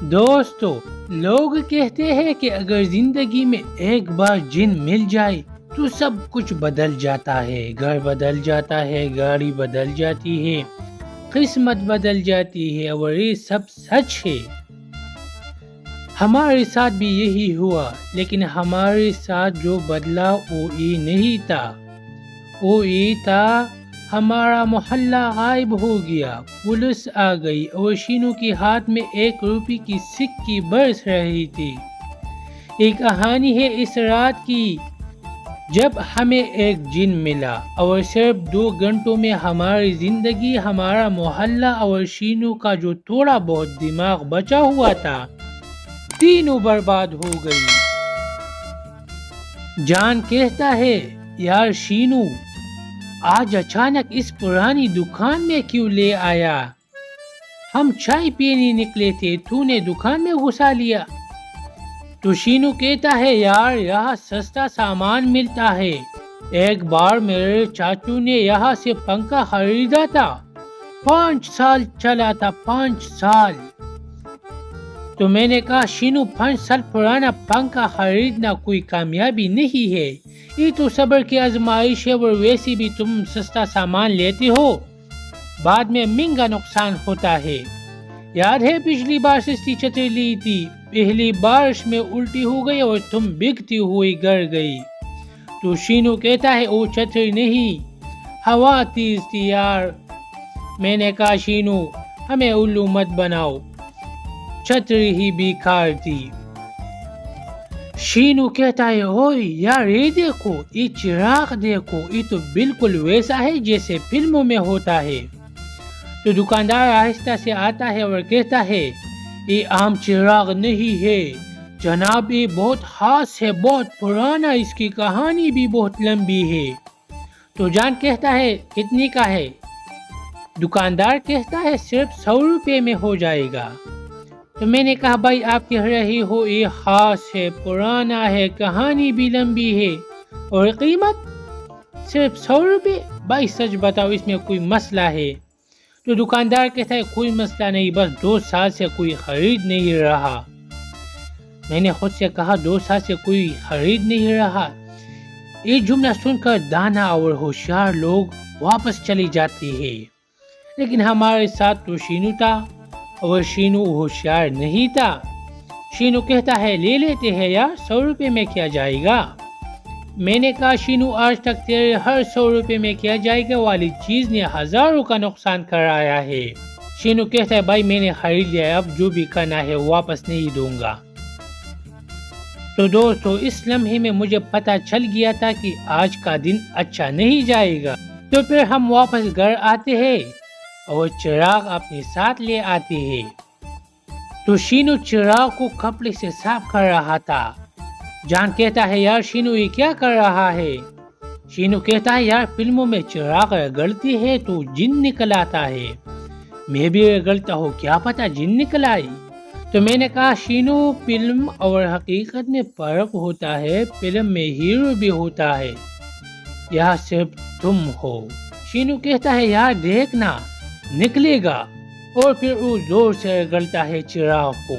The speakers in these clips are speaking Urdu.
دوستو، لوگ کہتے ہیں کہ اگر زندگی میں ایک بار جن مل جائے تو سب کچھ بدل جاتا ہے، گھر بدل جاتا ہے، گاڑی بدل جاتی ہے، قسمت بدل جاتی ہے، اور یہ سب سچ ہے۔ ہمارے ساتھ بھی یہی ہوا، لیکن ہمارے ساتھ جو بدلا وہ یہ نہیں تھا، وہ یہ تھا ہمارا محلہ غائب ہو گیا، پولیس آ گئی اور شینو کے ہاتھ میں 1 روپے کی سکّی برس رہی تھی۔ یہ کہانی ہے اس رات کی جب ہمیں ایک جن ملا اور صرف 2 گھنٹوں میں ہماری زندگی، ہمارا محلہ اور شینو کا جو تھوڑا بہت دماغ بچا ہوا تھا، تینوں برباد ہو گئی۔ جان کہتا ہے، یار شینو، آج اچانک اس پرانی دکان میں کیوں لے آیا؟ ہم چائے پینے نکلے تھے، تو نے دکان میں گھسا لیا۔ تو شینو کہتا ہے، یار یہاں سستا سامان ملتا ہے، ایک بار میرے چاچو نے یہاں سے پنکھا خریدا تھا، 5 سال چلا تھا، 5 سال۔ تو میں نے کہا، شینو 5 سال پرانا پنکھا خریدنا کوئی کامیابی نہیں ہے، یہ تو صبر کی آزمائش ہے، اور ویسے بھی تم سستا سامان لیتے ہو، بعد میں مہنگا نقصان ہوتا ہے۔ یاد ہے پچھلی بار سستی چھتری لی تھی، پہلی بارش میں الٹی ہو گئی اور تم بھیگتی ہوئی گر گئی۔ تو شینو کہتا ہے، وہ چھتری نہیں، ہوا تیز تھی یار۔ میں نے کہا، شینو ہمیں الو مت بناؤ، چھتری ہی بیکار تھی۔ شینو کہتا ہے، اوئے یار یہ دیکھو، یہ چراغ دیکھو، یہ تو بالکل ویسا ہے جیسے فلموں میں ہوتا ہے۔ تو دکاندار آہستہ سے آتا ہے اور کہتا ہے، یہ عام چراغ نہیں ہے جناب، یہ بہت خاص ہے، بہت پرانا، اس کی کہانی بھی بہت لمبی ہے۔ تو جان کہتا ہے، کتنے کا ہے؟ دکاندار کہتا ہے، صرف 100 روپے میں ہو جائے گا۔ تو میں نے کہا، بھائی آپ کہہ رہے ہو یہ خاص ہے، پرانا ہے، کہانی بھی لمبی ہے، اور قیمت صرف 100 روپے؟ بھائی سچ بتاؤ، اس میں کوئی مسئلہ ہے؟ تو دکاندار کہتا ہے، کوئی مسئلہ نہیں، بس 2 سال سے کوئی خرید نہیں رہا۔ میں نے خود سے کہا، 2 سال سے کوئی خرید نہیں رہا؟ یہ جملہ سن کر دانا اور ہوشیار لوگ واپس چلی جاتی ہے، لیکن ہمارے ساتھ تو شینو تھا، اور شینو ہوشیار نہیں تھا۔ شینو کہتا ہے، لے لیتے ہیں یار، 100 روپے میں کیا جائے گا؟ میں نے کہا، شینو آج تک تیرے ہر 100 روپے میں کیا جائے گا والی چیز نے ہزاروں کا نقصان کرایا ہے۔ شینو کہتا ہے، بھائی میں نے خرید لیا، اب جو بھی کرنا ہے واپس نہیں دوں گا۔ تو دوستو، اس لمحے میں مجھے پتا چل گیا تھا کہ آج کا دن اچھا نہیں جائے گا۔ تو پھر ہم واپس گھر آتے ہیں اور چراغ اپنے ساتھ لے آتے ہیں۔ تو شینو چراغ کو کپڑے سے صاف کر رہا تھا۔ جان کہتا ہے، یار شینو یہ کیا کر رہا ہے؟ شینو کہتا ہے، یار فلموں میں چراغ رگڑتی ہے تو جن نکل آتا ہے، میں بھی رگڑتا ہوں، کیا پتا جن نکل آئی۔ تو میں نے کہا، شینو فلم اور حقیقت میں فرق ہوتا ہے، فلم میں ہیرو بھی ہوتا ہے، یہاں صرف تم ہو۔ شینو کہتا ہے، یار دیکھنا نکلے گا، اور پھر وہ زور سے رگڑتا ہے چراغ کو۔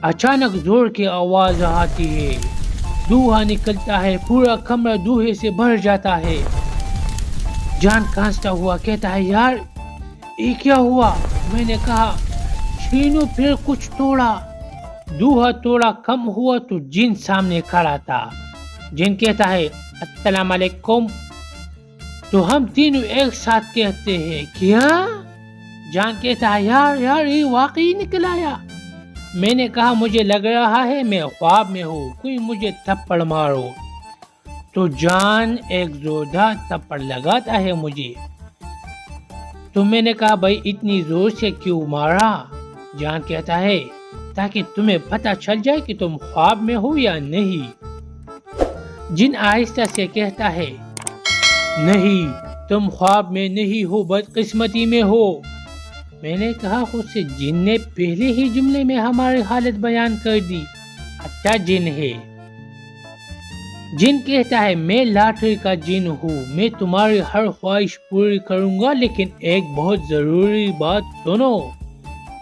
اچانک زور کی آواز آتی ہے، دھواں نکلتا ہے، پورا کمرہ دھوئے سے بھر جاتا ہے۔ جان کانستا ہوا کہتا ہے، یار یہ کیا ہوا؟ میں نے کہا، شینو پھر کچھ توڑا، دھواں تھوڑا کم ہوا تو جن سامنے کھڑا تھا۔ جن کہتا ہے، السلام علیکم۔ تو ہم تینوں ایک ساتھ کہتے ہیں، کیا؟ جان کہتا ہے، یار یہ واقعی نکل آیا۔ میں نے کہا، مجھے لگ رہا ہے میں خواب میں ہوں، کوئی مجھے تھپڑ مارو۔ تو جان ایک زوردار تھپڑ لگاتا ہے مجھے۔ تو میں نے کہا، بھائی اتنی زور سے کیوں مارا؟ جان کہتا ہے، تاکہ تمہیں پتہ چل جائے کہ تم خواب میں ہو یا نہیں۔ جن آہستہ سے کہتا ہے، نہیں تم خواب میں نہیں ہو، بدقسمتی میں ہو۔ میں نے کہا خود سے، جن نے پہلے ہی جملے میں ہماری حالت بیان کر دی، اچھا جن ہے۔ جن کہتا ہے، میں لاٹری کا جن ہوں، میں تمہاری ہر خواہش پوری کروں گا، لیکن ایک بہت ضروری بات سنو۔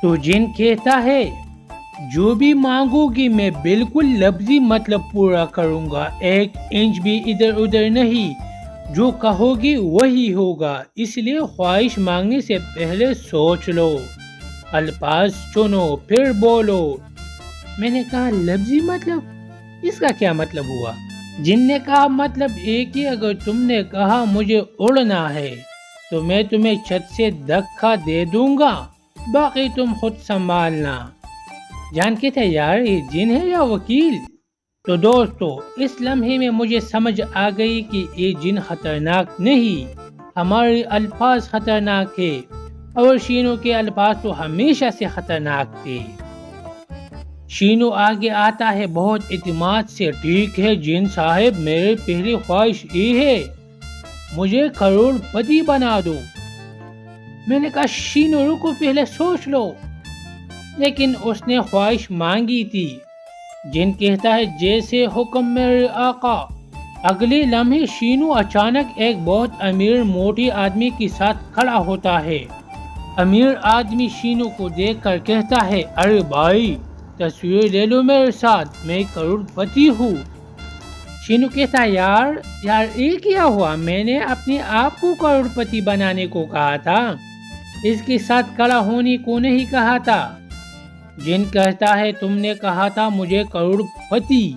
تو جن کہتا ہے، جو بھی مانگو گی میں بالکل لفظی مطلب پورا کروں گا، 1 انچ بھی ادھر ادھر نہیں، جو کہو گی وہی ہوگا، اس لیے خواہش مانگنے سے پہلے سوچ لو، الفاظ چنو پھر بولو۔ میں نے کہا لفظی مطلب، اس کا کیا مطلب ہوا؟ جن نے کہا مطلب ایک ہی، اگر تم نے کہا مجھے اڑنا ہے تو میں تمہیں چھت سے دھکا دے دوں گا، باقی تم خود سنبھالنا۔ جان کے تھے یار یہ جن ہے یا وکیل؟ تو دوستو اس لمحے میں مجھے سمجھ آ گئی کہ یہ جن خطرناک نہیں، ہمارے الفاظ خطرناک ہے، اور شینو کے الفاظ تو ہمیشہ سے خطرناک تھے۔ شینو آگے آتا ہے بہت اعتماد سے، ٹھیک ہے جن صاحب، میری پہلی خواہش یہ ہے، مجھے کروڑ پتی بنا دو۔ میں نے کہا شینو رکو پہلے سوچ لو، لیکن اس نے خواہش مانگی تھی۔ جن کہتا ہے جیسے حکم میرے آقا۔ اگلے لمحے شینو اچانک ایک بہت امیر موٹی آدمی کے ساتھ کھڑا ہوتا ہے۔ امیر آدمی شینو کو دیکھ کر کہتا ہے، ارے بھائی تصویر لے لو میرے ساتھ، میں کروڑ پتی ہوں۔ شینو کہتا ہے یار یہ کیا ہوا، میں نے اپنے آپ کو کروڑ پتی بنانے کو کہا تھا، اس کے ساتھ کھڑا ہونے کو نہیں کہا تھا۔ جن کہتا ہے تم نے کہا تھا مجھے کروڑ پتی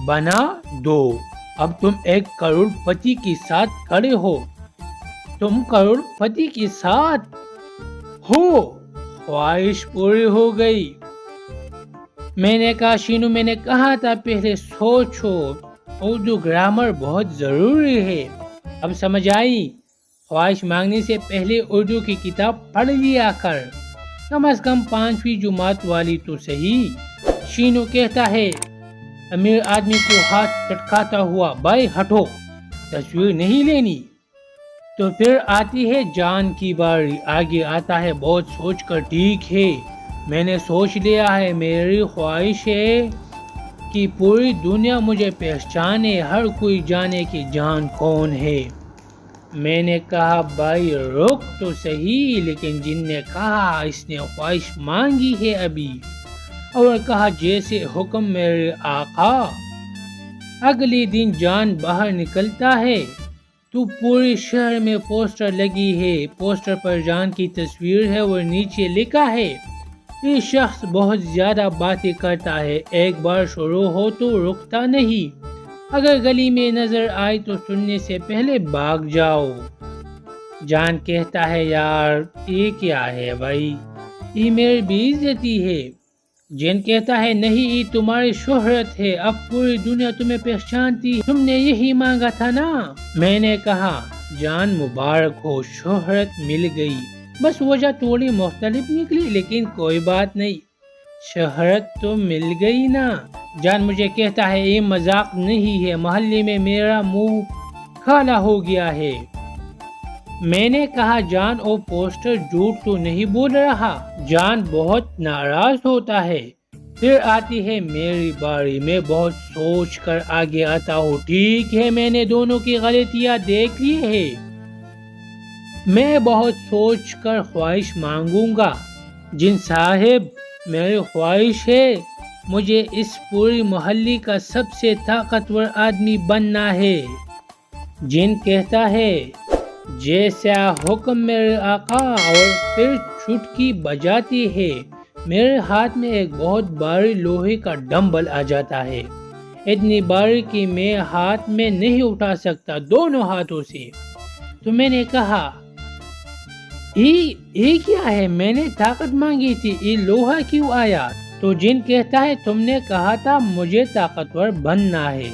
بنا دو، اب تم ایک کروڑ پتی کے ساتھ کھڑے ہو، تم کروڑ پتی کے ساتھ ہو، خواہش پوری ہو گئی۔ میں نے کہا شینو میں نے کہا تھا پہلے سوچو، اردو گرامر بہت ضروری ہے۔ اب سمجھ آئی؟ خواہش مانگنے سے پہلے اردو کی کتاب پڑھ لیا کر، کم از کم 5ویں جماعت والی تو صحیح۔ شینو کہتا ہے امیر آدمی کو ہاتھ چٹکاتا ہوا، بھائی ہٹو، تصویر نہیں لینی۔ تو پھر آتی ہے جان کی باری، آگے آتا ہے بہت سوچ کر، ٹھیک ہے میں نے سوچ لیا ہے، میری خواہش ہے کہ پوری دنیا مجھے پہچانے، ہر کوئی جانے کہ جان کون ہے۔ میں نے کہا بھائی رک تو صحیح، لیکن جن نے کہا اس نے خواہش مانگی ہے ابھی، اور کہا جیسے حکم میرے آقا۔ اگلے دن جان باہر نکلتا ہے تو پورے شہر میں پوسٹر لگی ہے، پوسٹر پر جان کی تصویر ہے اور نیچے لکھا ہے، یہ شخص بہت زیادہ باتیں کرتا ہے، ایک بار شروع ہو تو رکتا نہیں، اگر گلی میں نظر آئے تو سننے سے پہلے بھاگ جاؤ۔ جان کہتا ہے یار یہ کیا ہے بھائی، یہ میری بے عزتی ہے۔ جن کہتا ہے نہیں یہ تمہاری شہرت ہے، اب پوری دنیا تمہیں پہچانتی، تم نے یہی مانگا تھا نا۔ میں نے کہا جان مبارک ہو، شہرت مل گئی، بس وجہ تھوڑی مختلف نکلی، لیکن کوئی بات نہیں، شہرت تو مل گئی نا۔ جان مجھے کہتا ہے یہ مذاق نہیں ہے، محلے میں میرا منہ کالا ہو گیا ہے۔ میں نے کہا جان او پوسٹر جھوٹ تو نہیں بول رہا؟ جان بہت ناراض ہوتا ہے۔ پھر آتی ہے میری باری، میں بہت سوچ کر آگے آتا ہوں، ٹھیک ہے میں نے دونوں کی غلطیاں دیکھ لی ہے، میں بہت سوچ کر خواہش مانگوں گا۔ جن صاحب میری خواہش ہے مجھے اس پوری محلے کا سب سے طاقتور آدمی بننا ہے۔ جن کہتا ہے جیسا حکم میرے آقا، اور پھر چٹکی بجاتی ہے، میرے ہاتھ میں ایک بہت بھاری لوہے کا ڈمبل آ جاتا ہے، اتنی باری کہ میں ہاتھ میں نہیں اٹھا سکتا دونوں ہاتھوں سے۔ تو میں نے کہا یہ کیا ہے، میں نے طاقت مانگی تھی، یہ لوہا کیوں آیا؟ تو جن کہتا ہے تم نے کہا تھا مجھے طاقتور بننا ہے،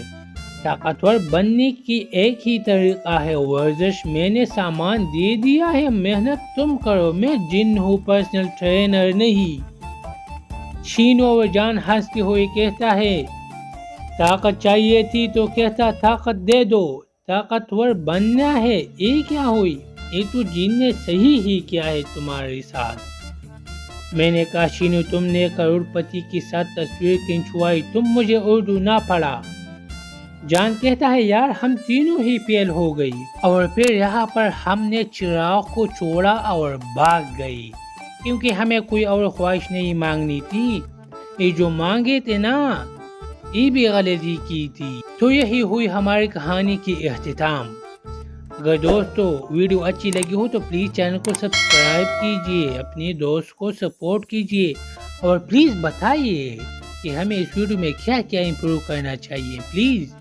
طاقتور بننے کی ایک ہی طریقہ ہے ورزش، میں نے سامان دے دیا ہے، محنت تم کرو، میں جن ہوں پرسنل ٹرینر نہیں۔ شینو اور جان ہنستے ہوئے کہتا ہے طاقت چاہیے تھی تو کہتا طاقت دے دو، طاقتور بننا ہے، یہ کیا ہوئی، یہ تو جن نے صحیح ہی کیا ہے تمہارے ساتھ۔ میں نے کہا شینو تم نے کروڑ پتی کے ساتھ تصویر کھنچوائی، تم مجھے اردو نہ پڑھا۔ جان کہتا ہے یار ہم تینوں ہی فیل ہو گئی، اور پھر یہاں پر ہم نے چراغ کو چھوڑا اور بھاگ گئی، کیونکہ ہمیں کوئی اور خواہش نہیں مانگنی تھی، یہ جو مانگے تھے نا یہ بھی غلطی کی تھی. تو یہی ہوئی ہماری کہانی کی اختتام. اگر دوستو ویڈیو اچھی لگی ہو تو پلیز چینل کو سبسکرائب کیجئے، اپنے دوست کو سپورٹ کیجئے اور پلیز بتائیے کہ ہمیں اس ویڈیو میں کیا کیا امپروو کرنا چاہیے. پلیز